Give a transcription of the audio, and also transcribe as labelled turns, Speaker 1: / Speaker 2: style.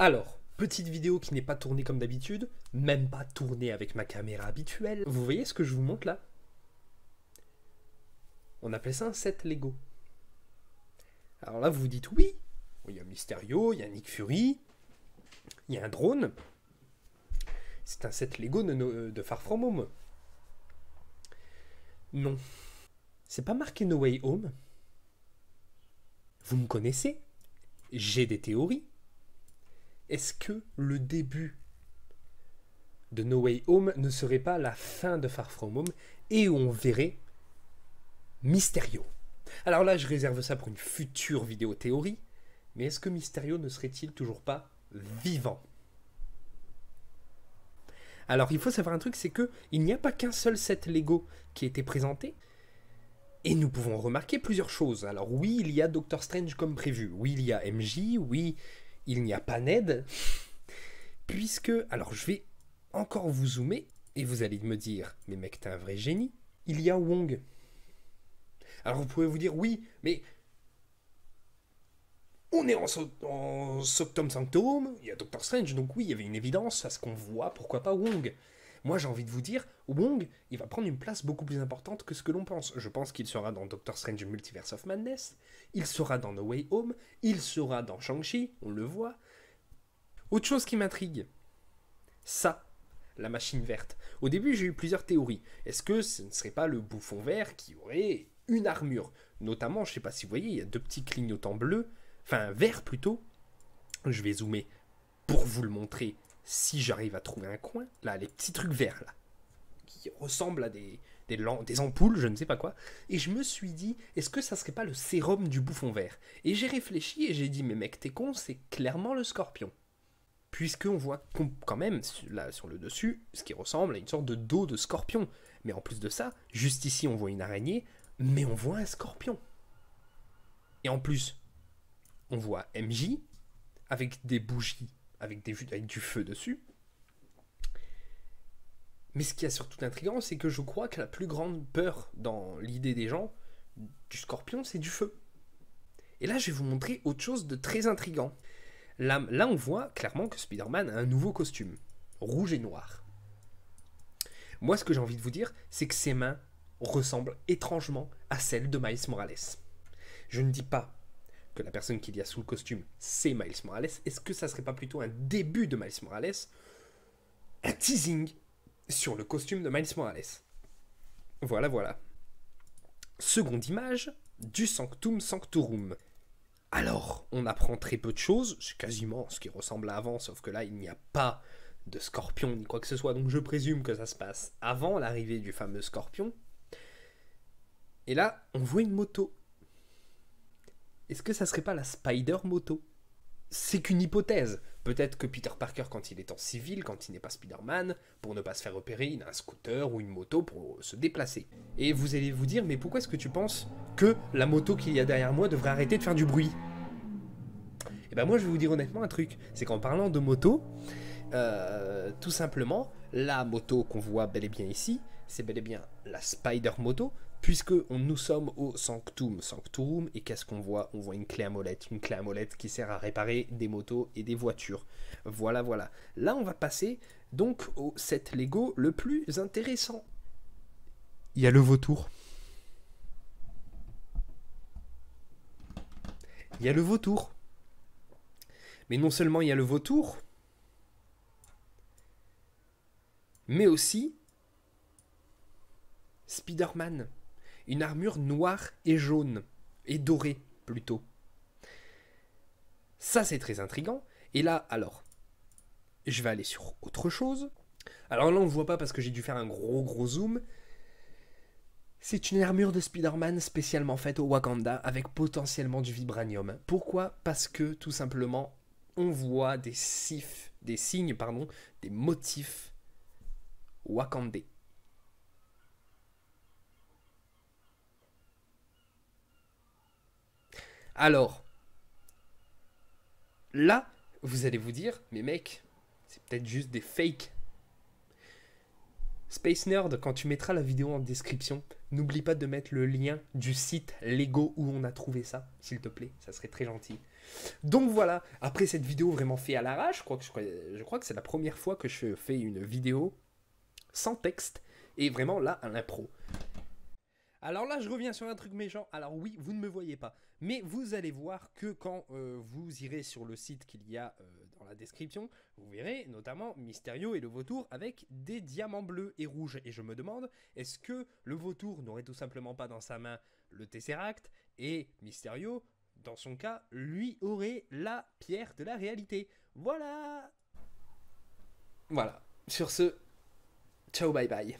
Speaker 1: Alors, petite vidéo qui n'est pas tournée comme d'habitude, même pas tournée avec ma caméra habituelle. Vous voyez ce que je vous montre là? On appelle ça un set Lego. Alors là, vous vous dites oui, il y a Mysterio, il y a Nick Fury, il y a un drone. C'est un set Lego de Far From Home. Non. C'est pas marqué No Way Home. Vous me connaissez? J'ai des théories. Est-ce que le début de No Way Home ne serait pas la fin de Far From Home et où on verrait Mysterio? Alors là, je réserve ça pour une future vidéo théorie, mais est-ce que Mysterio ne serait-il toujours pas vivant? Alors, il faut savoir un truc, c'est que il n'y a pas qu'un seul set Lego qui a été présenté, et nous pouvons remarquer plusieurs choses. Alors oui, il y a Doctor Strange comme prévu, oui, il y a MJ, oui, il n'y a pas Ned, puisque, alors je vais encore vous zoomer, et vous allez me dire, mais mec, t'es un vrai génie, il y a Wong. Alors vous pouvez vous dire, oui, mais on est en Soctum Sanctorum, il y a Doctor Strange, donc oui, il y avait une évidence à ce qu'on voit, pourquoi pas Wong. Moi j'ai envie de vous dire, Wong, il va prendre une place beaucoup plus importante que ce que l'on pense. Je pense qu'il sera dans Doctor Strange Multiverse of Madness, il sera dans No Way Home, il sera dans Shang-Chi, on le voit. Autre chose qui m'intrigue, ça, la machine verte. Au début j'ai eu plusieurs théories. Est-ce que ce ne serait pas le bouffon vert qui aurait une armure? Notamment, je ne sais pas si vous voyez, il y a deux petits clignotants bleus, enfin verts plutôt. Je vais zoomer pour vous le montrer si j'arrive à trouver un coin. Là, les petits trucs verts là, qui ressemblent à des ampoules, je ne sais pas quoi. Et je me suis dit, est-ce que ça serait pas le sérum du bouffon vert? Et j'ai réfléchi et j'ai dit, mais mec, t'es con, c'est clairement le scorpion. Puisqu'on voit quand même, là sur le dessus, ce qui ressemble à une sorte de dos de scorpion. Mais en plus de ça, juste ici on voit une araignée, mais on voit un scorpion. Et en plus, on voit MJ avec des bougies, avec du feu dessus. Mais ce qui est surtout intriguant, c'est que je crois que la plus grande peur dans l'idée des gens du scorpion, c'est du feu. Et là, je vais vous montrer autre chose de très intriguant. Là, on voit clairement que Spider-Man a un nouveau costume, rouge et noir. Moi, ce que j'ai envie de vous dire, c'est que ses mains ressemblent étrangement à celles de Miles Morales. Je ne dis pas que la personne qu'il y a sous le costume, c'est Miles Morales. Est-ce que ça serait pas plutôt un début de Miles Morales? Un teasing sur le costume de Miles Morales. Voilà, voilà. Seconde image du Sanctum Sanctorum. Alors, on apprend très peu de choses, c'est quasiment ce qui ressemble à avant, sauf que là, il n'y a pas de scorpion ni quoi que ce soit, donc je présume que ça se passe avant l'arrivée du fameux scorpion. Et là, on voit une moto. Est-ce que ça serait pas la Spider-Moto? C'est qu'une hypothèse. Peut-être que Peter Parker, quand il est en civil, quand il n'est pas Spider-Man, pour ne pas se faire repérer, il a un scooter ou une moto pour se déplacer. Et vous allez vous dire, mais pourquoi est-ce que tu penses que la moto qu'il y a derrière moi devrait arrêter de faire du bruit? Et ben moi, je vais vous dire honnêtement un truc. C'est qu'en parlant de moto, tout simplement, la moto qu'on voit bel et bien ici, c'est bel et bien la Spider-Moto, puisque nous sommes au Sanctum Sanctorum, et qu'est-ce qu'on voit? On voit une clé à molette qui sert à réparer des motos et des voitures. Voilà, voilà. Là, on va passer donc au set Lego le plus intéressant. Il y a le vautour. Il y a le vautour. Mais non seulement il y a le vautour, mais aussi Spider-Man. Une armure noire et jaune, et dorée plutôt. Ça, c'est très intriguant. Et là, alors, je vais aller sur autre chose. Alors là, on ne voit pas parce que j'ai dû faire un gros zoom. C'est une armure de Spider-Man spécialement faite au Wakanda avec potentiellement du vibranium. Pourquoi? Parce que, tout simplement, on voit des signes, des motifs wakandais. Alors, là, vous allez vous dire, mais mec, c'est peut-être juste des fakes. Space Nerd, quand tu mettras la vidéo en description, n'oublie pas de mettre le lien du site Lego où on a trouvé ça, s'il te plaît, ça serait très gentil. Donc voilà, après cette vidéo vraiment faite à l'arrache, je crois que c'est la première fois que je fais une vidéo sans texte, et vraiment là, à l'impro. Alors là, je reviens sur un truc méchant. Alors oui, vous ne me voyez pas, mais vous allez voir que quand vous irez sur le site qu'il y a dans la description, vous verrez notamment Mysterio et le vautour avec des diamants bleus et rouges. Et je me demande, est-ce que le vautour n'aurait tout simplement pas dans sa main le Tesseract et Mysterio, dans son cas, lui aurait la pierre de la réalité. Voilà. Voilà. Sur ce, ciao bye bye.